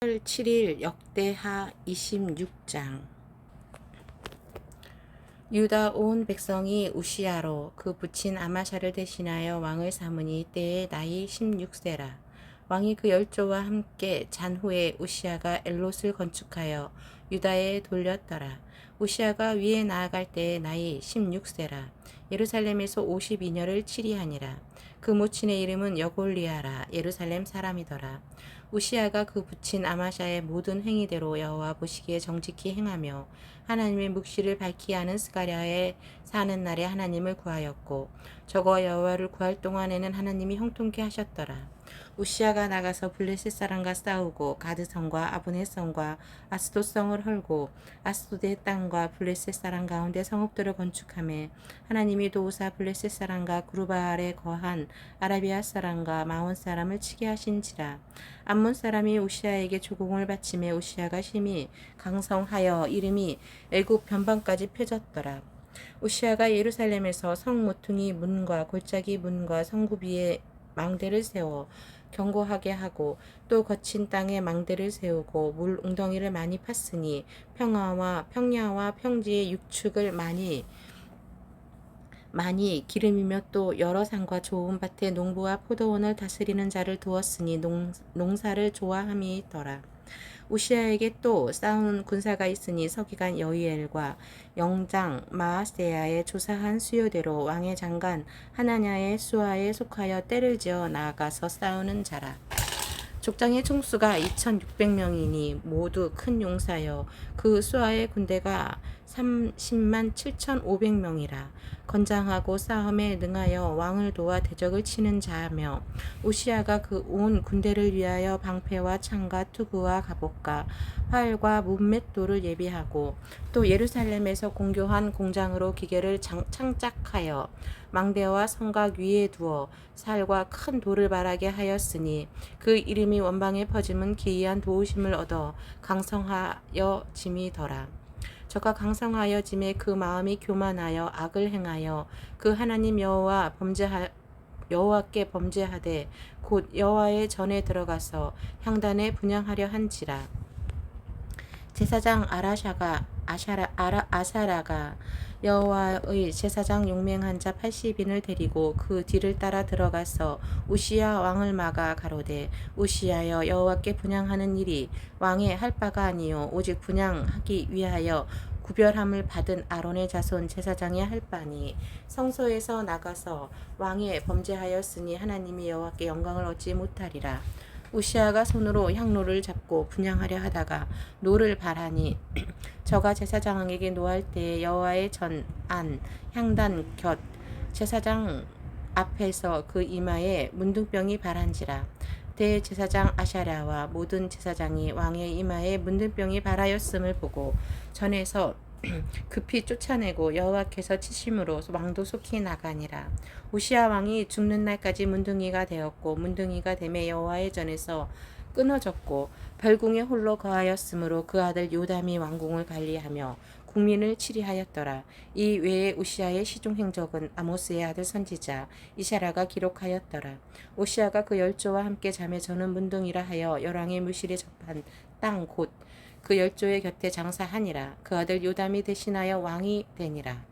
8월 7일 역대하 26장. 유다 온 백성이 우시야로 그 부친 아마샤를 대신하여 왕을 삼으니 때에 나이 16세라. 왕이 그 열조와 함께 잔 후에 우시야가 엘롯을 건축하여 유다에 돌렸더라. 우시야가 위에 나아갈 때에 나이 16세라. 예루살렘에서 52년을 치리하니라. 그 모친의 이름은 여골리아라. 예루살렘 사람이더라. 우시야가 그 부친 아마샤의 모든 행위대로 여호와 보시기에 정직히 행하며 하나님의 묵시를 밝히 하는 스가랴에 사는 날에 하나님을 구하였고 저거 여호와를 구할 동안에는 하나님이 형통케 하셨더라. 우시야가 나가서 블레셋 사람과 싸우고 가드성과 아브네성과 아스돗성을 헐고 아스돗의 땅과 블레셋 사람 가운데 성읍들을 건축하며 하나님이 도우사 블레셋 사람과 구르바알에 거한 아라비아 사람과 마온 사람을 치게 하신지라. 암몬 사람이 우시야에게 조공을 바치매 우시야가 심히 강성하여 이름이 애굽 변방까지 펴졌더라. 우시야가 예루살렘에서 성 모퉁이 문과 골짜기 문과 성구비에 망대를 세워 견고하게 하고 또 거친 땅에 망대를 세우고 물 웅덩이를 많이 팠으니 평야와 평지의 육축을 많이 기름이며 또 여러 산과 좋은 밭에 농부와 포도원을 다스리는 자를 두었으니 농사를 좋아함이더라. 우시야에게 또 싸운 군사가 있으니 서기관 여이엘과 영장 마아세야의 조사한 수요대로 왕의 장관 하나냐의 수하에 속하여 때를 지어 나아가서 싸우는 자라. 족장의 총수가 2600명이니 모두 큰 용사여 그 수하의 군대가 30만 7500명이라. 건장하고 싸움에 능하여 왕을 도와 대적을 치는 자며 우시야가 그 온 군대를 위하여 방패와 창과 투구와 갑옷과 활과 문맷돌을 예비하고 또 예루살렘에서 공교한 공장으로 기계를 창작하여 망대와 성곽 위에 두어 살과 큰 돌을 바라게 하였으니 그 이름이 원방에 퍼짐은 기이한 도우심을 얻어 강성하여 짐이더라. 저가 강성하여 짐에 그 마음이 교만하여 악을 행하여 그 하나님 여호와께 범죄하되 곧 여호와의 전에 들어가서 향단에 분향하려 한지라. 제사장 아사라가 여호와의 제사장 용맹한 자 80인을 데리고 그 뒤를 따라 들어가서 우시야 왕을 막아 가로되 우시야여 여호와께 분향하는 일이 왕의 할 바가 아니요 오직 분향하기 위하여 구별함을 받은 아론의 자손 제사장이 할 바니 성소에서 나가서 왕에 범죄하였으니 하나님이 여호와께 영광을 얻지 못하리라. 우시야가 손으로 향로를 잡고 분향하려 하다가 노를 발하니 저가 제사장에게 노할 때에 여호와의 전 안 향단 곁 제사장 앞에서 그 이마에 문둥병이 발한지라. 대제사장 아샤랴와 모든 제사장이 왕의 이마에 문둥병이 발하였음을 보고 전에서 급히 쫓아내고 여호와께서 치심으로 왕도 속히 나가니라. 우시야 왕이 죽는 날까지 문둥이가 되었고 문둥이가 됨에 여호와의 전에서 끊어졌고 벌궁에 홀로 거하였으므로 그 아들 요담이 왕궁을 관리하며 국민을 치리하였더라. 이 외에 우시야의 시중 행적은 아모스의 아들 선지자 이샤라가 기록하였더라. 우시야가 그 열조와 함께 잠에 저는 문둥이라 하여 열왕의 묘실에 접한 땅 곧 그 열조의 곁에 장사하니라. 그 아들 요담이 대신하여 왕이 되니라.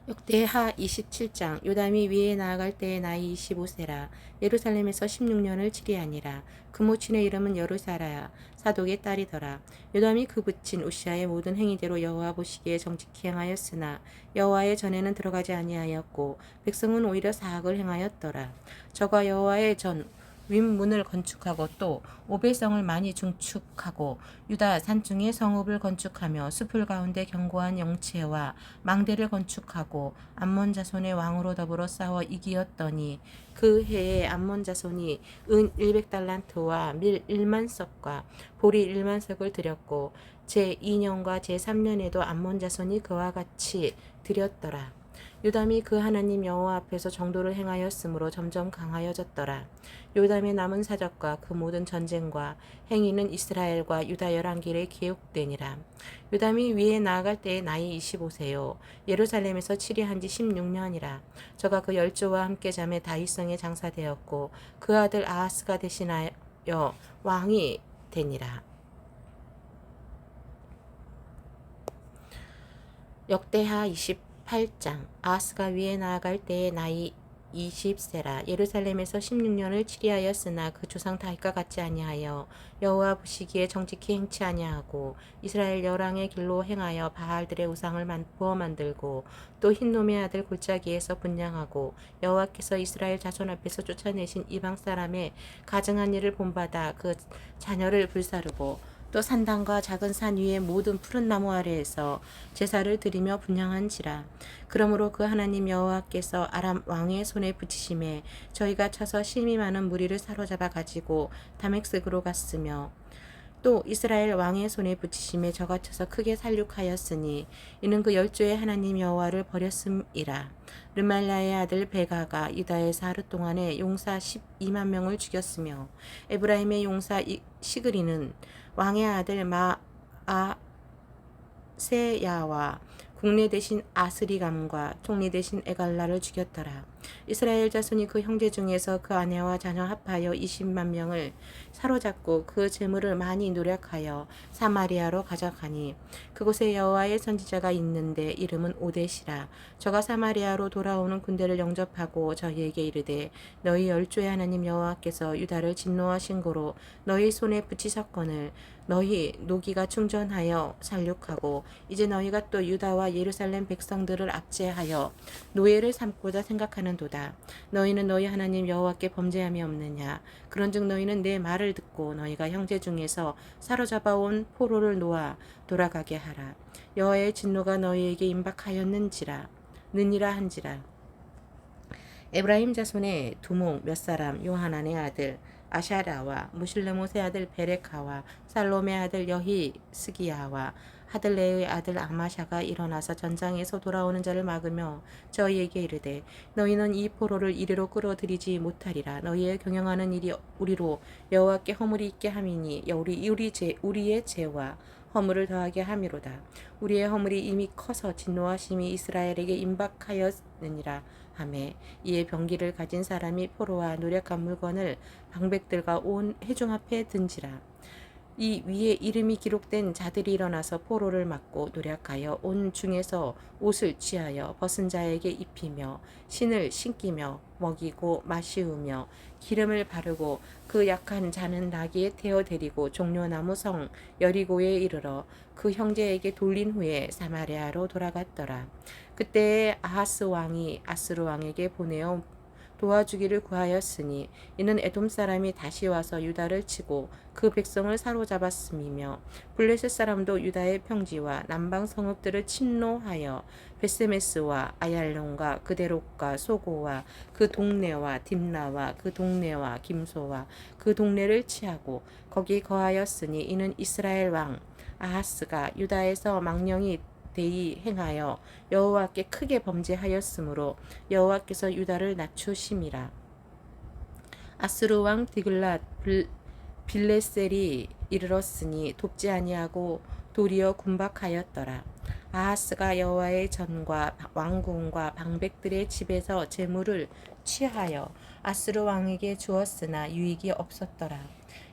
역대하 27장. 요담이 위에 나아갈 때에 나이 25세라. 예루살렘에서 16년을 치리하니라. 그 모친의 이름은 여루사라야 사독의 딸이더라. 요담이 그 부친 우시야의 모든 행위대로 여호와 보시기에 정직히 행하였으나 여호와의 전에는 들어가지 아니하였고 백성은 오히려 사악을 행하였더라. 저가 여호와의 전 윗문을 건축하고 또 오벨성을 많이 중축하고 유다 산중에 성읍을 건축하며 숲을 가운데 견고한 영체와 망대를 건축하고 암몬 자손의 왕으로 더불어 싸워 이기었더니 그 해에 암몬 자손이 은 100달란트와 밀 1만 석과 보리 1만 석을 드렸고 제2년과 제3년에도 암몬 자손이 그와 같이 드렸더라. 요담이 그 하나님 여호와 앞에서 정도를 행하였으므로 점점 강하여졌더라. 요담의 남은 사적과 그 모든 전쟁과 행위는 이스라엘과 유다 열왕기에 기록되니라. 요담이 위에 나아갈 때에 나이 25세요. 예루살렘에서 치리한 지 16년이라. 저가 그 열조와 함께 잠에 다윗성에 장사되었고 그 아들 아하스가 대신하여 왕이 되니라. 역대하 28장. 아하스가 위에 나아갈 때에 나이 20세라. 예루살렘에서 16년을 치리하였으나 그 조상 다윗과 같지 아니하여 여호와 보시기에 정직히 행치 아니하고 이스라엘 열왕의 길로 행하여 바알들의 우상을 부어 만들고 또 흰놈의 아들 골짜기에서 분향하고 여호와께서 이스라엘 자손 앞에서 쫓아내신 이방 사람의 가증한 일을 본받아 그 자녀를 불사르고 또 산당과 작은 산 위의 모든 푸른 나무 아래에서 제사를 드리며 분향한지라. 그러므로 그 하나님 여호와께서 아람 왕의 손에 붙이심에 저희가 쳐서 심히 많은 무리를 사로잡아 가지고 다메섹으로 갔으며 또 이스라엘 왕의 손에 붙이심에 저가 쳐서 크게 살육하였으니 이는 그 열조의 하나님 여호와를 버렸음이라. 르말라의 아들 베가가 유다에서 하루 동안에 용사 12만 명을 죽였으며 에브라임의 용사 시그리는 왕의 아들 마아세야와 국내 대신 아스리감과 총리 대신 에갈라를 죽였더라. 이스라엘 자손이 그 형제 중에서 그 아내와 자녀 합하여 20만 명을 사로잡고 그 재물을 많이 노력하여 사마리아로 가져가니 그곳에 여호와의 선지자가 있는데 이름은 오뎃이라. 저가 사마리아로 돌아오는 군대를 영접하고 저희에게 이르되 너희 열조의 하나님 여호와께서 유다를 진노하신 고로 너희 손에 붙이셨거늘 너희 노기가 충전하여 살육하고 이제 너희가 또 유다와 예루살렘 백성들을 압제하여 노예를 삼고자 생각하는도다. 너희는 너희 하나님 여호와께 범죄함이 없느냐? 그런즉 너희는 내 말을 듣고 너희가 형제 중에서 사로잡아온 포로를 놓아 돌아가게 하라. 여호와의 진노가 너희에게 임박하였는지라 느니라 한지라. 에브라임 자손의 두목 몇 사람 요하난의 아들 아샤라와 무실레못의 아들 베레카와 살롬의 아들 여히스기야와 하들레의 아들 아마샤가 일어나서 전장에서 돌아오는 자를 막으며 저희에게 이르되 너희는 이 포로를 이리로 끌어들이지 못하리라. 너희의 경영하는 일이 우리로 여호와께 허물이 있게 함이니 우리의 죄와 허물을 더하게 함이로다. 우리의 허물이 이미 커서 진노하심이 이스라엘에게 임박하였느니라 하매 이에 병기를 가진 사람이 포로와 노력한 물건을 방백들과 온 회중 앞에 든지라. 이 위에 이름이 기록된 자들이 일어나서 포로를 막고 노력하여 온 중에서 옷을 취하여 벗은 자에게 입히며 신을 신기며 먹이고 마시우며 기름을 바르고 그 약한 자는 나귀에 태워 데리고 종려나무 성 여리고에 이르러 그 형제에게 돌린 후에 사마리아로 돌아갔더라. 그때에 아하스 왕이 아스루 왕에게 보내어 도와주기를 구하였으니 이는 에돔 사람이 다시 와서 유다를 치고 그 백성을 사로잡았음이며 블레셋 사람도 유다의 평지와 남방 성읍들을 침노하여 베세메스와 아얄론과 그데롯과 소고와 그 동네와 딥나와 그 동네와 김소와 그 동네를 치하고 거기 거하였으니 이는 이스라엘 왕 아하스가 유다에서 망령이 대이 행하여 여호와께 크게 범죄하였으므로 여호와께서 유다를 낮추심이라. 아스루 왕 디글랏 빌레셀이 이르렀으니 돕지 아니하고 도리어 군박하였더라. 아하스가 여호와의 전과 왕궁과 방백들의 집에서 재물을 취하여 아스루 왕에게 주었으나 유익이 없었더라.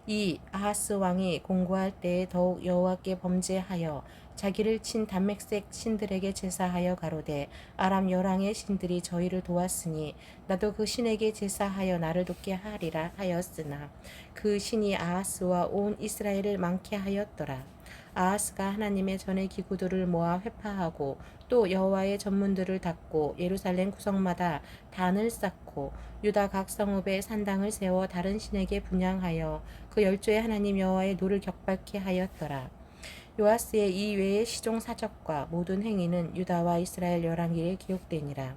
이 아하스 왕이 공고할 때에 더욱 여호와께 범죄하여 자기를 친 담맥색 신들에게 제사하여 가로되 아람 열왕의 신들이 저희를 도왔으니 나도 그 신에게 제사하여 나를 돕게 하리라 하였으나 그 신이 아하스와 온 이스라엘을 많게 하였더라. 아하스가 하나님의 전의 기구들을 모아 회파하고 또 여호와의 전문들을 닫고 예루살렘 구석마다 단을 쌓고 유다 각 성읍에 산당을 세워 다른 신에게 분향하여 그 열조의 하나님 여호와의 노를 격발케 하였더라. 요아스의 이 외의 시종 사적과 모든 행위는 유다와 이스라엘 열왕기에 기록되니라.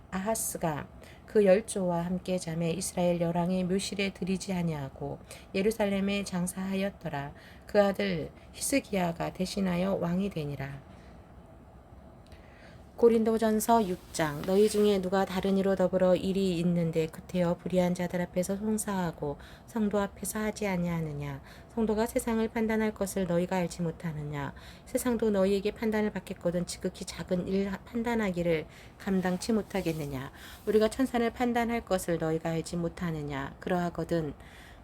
아하스가 그 열조와 함께 잠에 이스라엘 열왕의 묘실에 들이지 아니하고 예루살렘에 장사하였더라. 그 아들 히스기야가 대신하여 왕이 되니라. 고린도전서 6장. 너희 중에 누가 다른 이로 더불어 일이 있는데 구태여 불의한 자들 앞에서 송사하고 성도 앞에서 하지 아니하느냐. 성도가 세상을 판단할 것을 너희가 알지 못하느냐. 세상도 너희에게 판단을 받겠거든 지극히 작은 일 판단하기를 감당치 못하겠느냐. 우리가 천산을 판단할 것을 너희가 알지 못하느냐. 그러하거든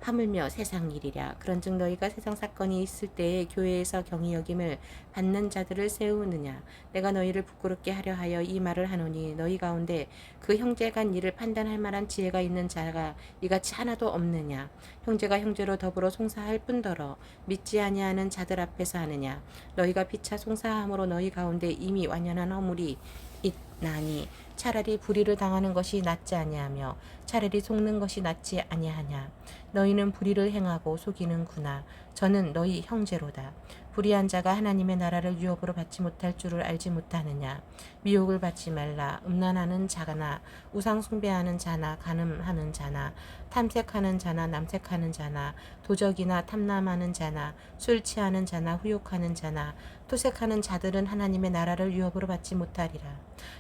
하물며 세상 일이랴. 그런즉 너희가 세상 사건이 있을 때에 교회에서 경히 여김을 받는 자들을 세우느냐. 내가 너희를 부끄럽게 하려 하여 이 말을 하노니 너희 가운데 그 형제 간 일을 판단할 만한 지혜가 있는 자가 이같이 하나도 없느냐. 형제가 형제로 더불어 송사할 뿐더러 믿지 아니하는 자들 앞에서 하느냐. 너희가 피차 송사함으로 너희 가운데 이미 완연한 허물이 있나니 차라리 불의를 당하는 것이 낫지 아니하며 차라리 속는 것이 낫지 아니하냐. 너희는 불의를 행하고 속이는구나. 저는 너희 형제로다. 불의한 자가 하나님의 나라를 유업으로 받지 못할 줄을 알지 못하느냐. 미혹을 받지 말라. 음란하는 자나 우상 숭배하는 자나 간음하는 자나 탐색하는 자나 남색하는 자나 도적이나 탐남하는 자나 술 취하는 자나 후욕하는 자나 토색하는 자들은 하나님의 나라를 유업으로 받지 못하리라.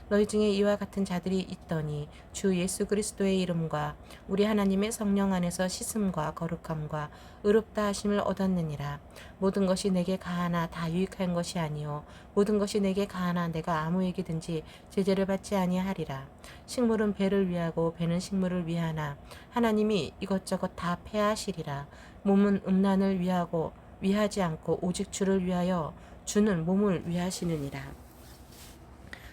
너희 중에 이와 같은 자들이 있더니 주 예수 그리스도의 이름과 우리 하나님의 성령 안에서 씻음과 거룩함과 의롭다 하심을 얻었느니라. 모든 것이 내게 가하나 다 유익한 것이 아니요 모든 것이 내게 가하나 내가 아무에게든지 제재를 받지 아니하리라. 식물은 배를 위하고 배는 식물을 위하나 하나님이 이것저것 다 폐하시리라. 몸은 음란을 위하지 않고 오직 주를 위하여 주는 몸을 위하시느니라.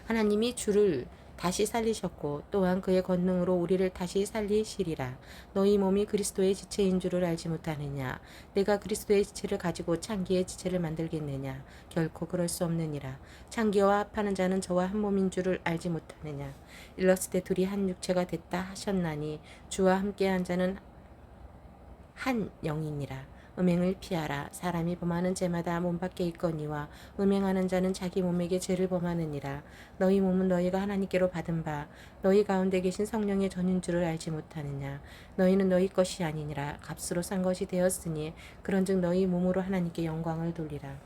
하나님이 주를 다시 살리셨고 또한 그의 권능으로 우리를 다시 살리시리라. 너희 몸이 그리스도의 지체인 줄을 알지 못하느냐. 내가 그리스도의 지체를 가지고 창기의 지체를 만들겠느냐. 결코 그럴 수 없느니라. 창기와 합하는 자는 저와 한 몸인 줄을 알지 못하느냐. 일렀을 때 둘이 한 육체가 됐다 하셨나니 주와 함께한 자는 한 영이니라. 음행을 피하라. 사람이 범하는 죄마다 몸 밖에 있거니와 음행하는 자는 자기 몸에게 죄를 범하느니라. 너희 몸은 너희가 하나님께로 받은 바 너희 가운데 계신 성령의 전인 줄을 알지 못하느냐. 너희는 너희 것이 아니니라. 값으로 산 것이 되었으니 그런즉 너희 몸으로 하나님께 영광을 돌리라.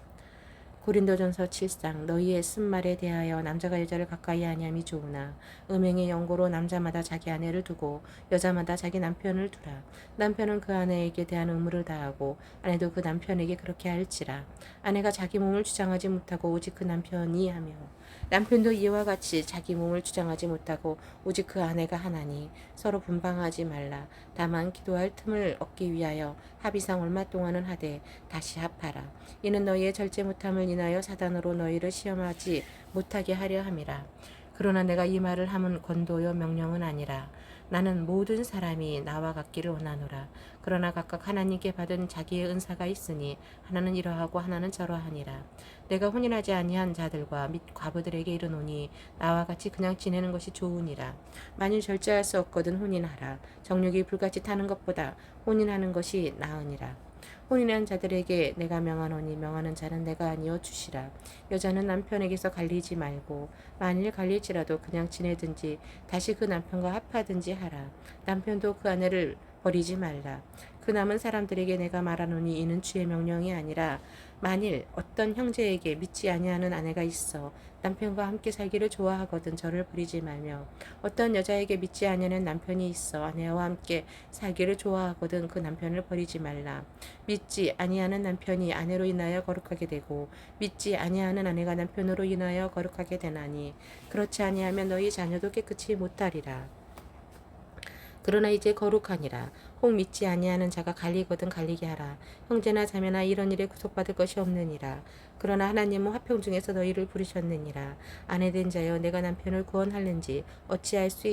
고린도전서 7장 너희의 쓴말에 대하여 남자가 여자를 가까이 하냐함이 좋으나 음행의 연고로 남자마다 자기 아내를 두고 여자마다 자기 남편을 두라. 남편은 그 아내에게 대한 의무를 다하고 아내도 그 남편에게 그렇게 할지라. 아내가 자기 몸을 주장하지 못하고 오직 그 남편이 하며 남편도 이와 같이 자기 몸을 주장하지 못하고 오직 그 아내가 하나니 서로 분방하지 말라. 다만 기도할 틈을 얻기 위하여 합의상 얼마 동안은 하되 다시 합하라. 이는 너희의 절제 못함을 인하여 사단으로 너희를 시험하지 못하게 하려 함이라. 그러나 내가 이 말을 함은 권도요 명령은 아니라. 나는 모든 사람이 나와 같기를 원하노라. 그러나 각각 하나님께 받은 자기의 은사가 있으니 하나는 이러하고 하나는 저러하니라. 내가 혼인하지 아니한 자들과 및 과부들에게 이르노니 나와 같이 그냥 지내는 것이 좋으니라. 만일 절제할 수 없거든 혼인하라. 정욕이 불같이 타는 것보다 혼인하는 것이 나으니라. 혼인한 자들에게 내가 명하노니 명하는 자는 내가 아니요 주시라. 여자는 남편에게서 갈리지 말고 만일 갈릴지라도 그냥 지내든지 다시 그 남편과 합하든지 하라. 남편도 그 아내를 버리지 말라. 그 남은 사람들에게 내가 말하노니 이는 주의 명령이 아니라 만일 어떤 형제에게 믿지 아니하는 아내가 있어 남편과 함께 살기를 좋아하거든 저를 버리지 말며 어떤 여자에게 믿지 아니하는 남편이 있어 아내와 함께 살기를 좋아하거든 그 남편을 버리지 말라. 믿지 아니하는 남편이 아내로 인하여 거룩하게 되고 믿지 아니하는 아내가 남편으로 인하여 거룩하게 되나니 그렇지 아니하면 너희 자녀도 깨끗이 못하리라. 그러나 이제 거룩하니라. 혹 믿지 아니하는 자가 갈리거든 갈리게 하라. 형제나 자매나 이런 일에 구속받을 것이 없느니라. 그러나 하나님은 화평 중에서 너희를 부르셨느니라. 아내된 자여 내가 남편을 구원할는지 어찌할 수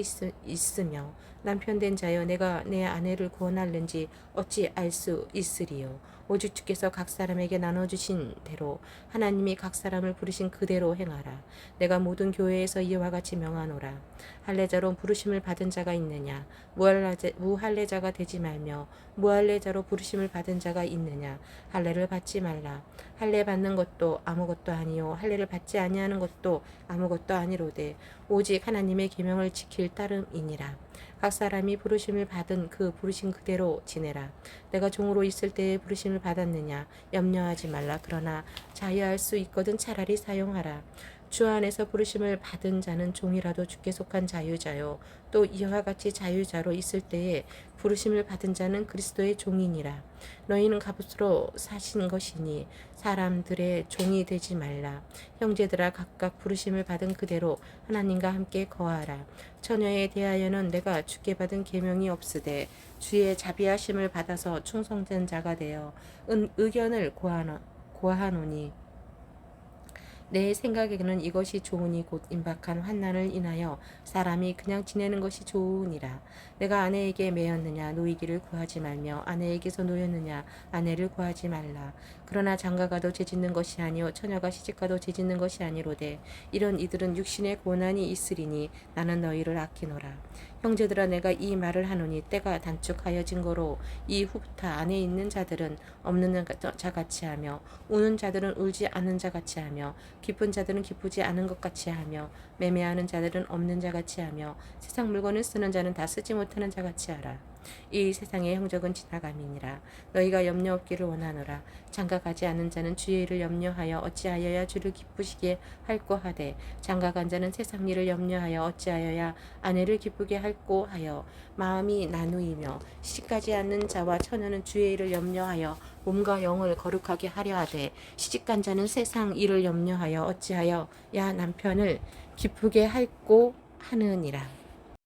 있으며 남편된 자여 내가 내 아내를 구원할는지 어찌 알 수 있으리요. 오직 주께서 각 사람에게 나눠주신 대로 하나님이 각 사람을 부르신 그대로 행하라. 내가 모든 교회에서 이와 같이 명하노라. 할례자로 부르심을 받은 자가 있느냐. 무할례자가 되지 말며 무할례자로 부르심을 받은 자가 있느냐. 할례를 받지 말라. 할례 받는 것도 아무것도 아니요 할례를 받지 아니하는 것도 아무것도 아니로되 오직 하나님의 계명을 지킬 따름이니라. 각 사람이 부르심을 받은 그 부르심 그대로 지내라. 내가 종으로 있을 때에 부르심을 받았느냐 염려하지 말라. 그러나 자유할 수 있거든 차라리 사용하라. 주 안에서 부르심을 받은 자는 종이라도 주께 속한 자유자요 또 이와 같이 자유자로 있을 때에 부르심을 받은 자는 그리스도의 종이니라. 너희는 값으로 사신 것이니 사람들의 종이 되지 말라. 형제들아 각각 부르심을 받은 그대로 하나님과 함께 거하라. 처녀에 대하여는 내가 주께 받은 계명이 없으되 주의 자비하심을 받아서 충성된 자가 되어 의견을 고하노니 내 생각에는 이것이 좋으니 곧 임박한 환난을 인하여 사람이 그냥 지내는 것이 좋으니라. 내가 아내에게 매였느냐 노이기를 구하지 말며 아내에게서 노였느냐 아내를 구하지 말라. 그러나 장가가도 죄짓는 것이 아니요 처녀가 시집가도 죄짓는 것이 아니로되 이런 이들은 육신의 고난이 있으리니 나는 너희를 아끼노라. 형제들아 내가 이 말을 하노니 때가 단축하여진 거로 이후부터 안에 있는 자들은 없는 자같이 하며 우는 자들은 울지 않는 자같이 하며 기쁜 자들은 기쁘지 않은 것 같이 하며 매매하는 자들은 없는 자같이 하며 세상 물건을 쓰는 자는 다 쓰지 못하는 자같이 하라. 이 세상의 형적은 지나감이니라. 너희가 염려 없기를 원하노라. 장가가지 않은 자는 주의 일을 염려하여 어찌하여야 주를 기쁘시게 할꼬 하되 장가간 자는 세상 일을 염려하여 어찌하여야 아내를 기쁘게 할꼬 하여 마음이 나누이며 시집가지 않는 자와 처녀는 주의 일을 염려하여 몸과 영을 거룩하게 하려 하되 시집간 자는 세상 일을 염려하여 어찌하여 야 남편을 기쁘게 할꼬 하느니라.